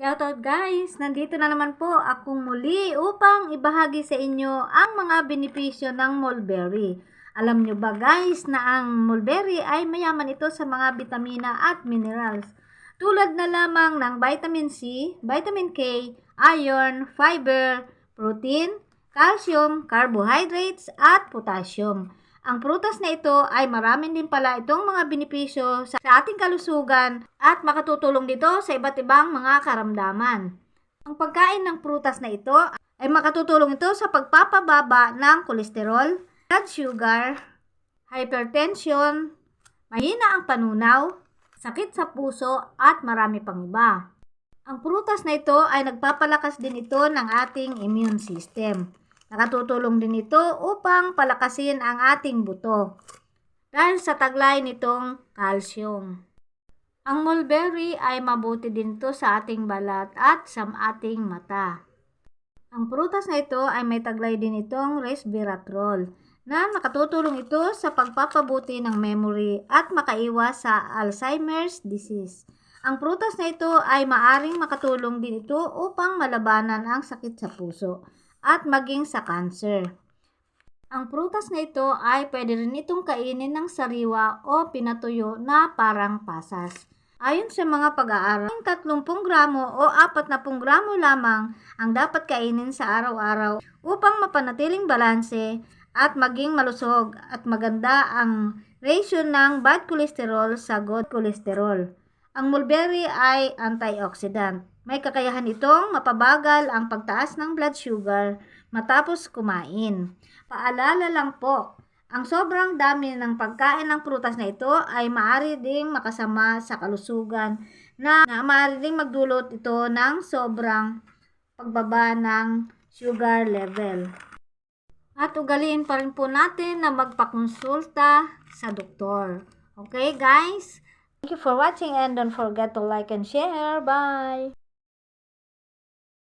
Shoutout guys! Nandito na naman po akong muli upang ibahagi sa inyo ang mga benepisyo ng mulberry. Alam nyo ba guys na ang mulberry ay mayaman ito sa mga vitamina at minerals. Tulad na lamang ng vitamin C, vitamin K, iron, fiber, protein, calcium, carbohydrates at potassium. Ang prutas na ito ay marami din pala itong mga benepisyo sa ating kalusugan at makatutulong dito sa iba't ibang mga karamdaman. Ang pagkain ng prutas na ito ay makatutulong ito sa pagpapababa ng kolesterol, blood sugar, hypertension, mahina ang panunaw, sakit sa puso at marami pang iba. Ang prutas na ito ay nagpapalakas din ito ng ating immune system. Nakatutulong din ito upang palakasin ang ating buto dahil sa taglay nitong calcium. Ang mulberry ay mabuti din ito sa ating balat at sa ating mata. Ang prutas na ito ay may taglay din itong resveratrol na nakatutulong ito sa pagpapabuti ng memory at makaiwas sa Alzheimer's disease. Ang prutas na ito ay maaring makatulong din ito upang malabanan ang sakit sa puso at maging sa cancer. Ang prutas na ito ay pwede rin itong kainin ng sariwa o pinatuyo na parang pasas. Ayon sa mga pag-aaral, 30 gramo o 40 gramo lamang ang dapat kainin sa araw-araw upang mapanatiling balanse at maging malusog at maganda ang ratio ng bad cholesterol sa good cholesterol. Ang mulberry ay antioxidant. May kakayahan itong mapabagal ang pagtaas ng blood sugar matapos kumain. Paalala lang po, ang sobrang dami ng pagkain ng prutas na ito ay maaari ding makasama sa kalusugan na maaari ding magdulot ito ng sobrang pagbaba ng sugar level. At ugaliin pa rin po natin na magpakonsulta sa doktor. Okay guys? Thank you for watching and don't forget to like and share. Bye!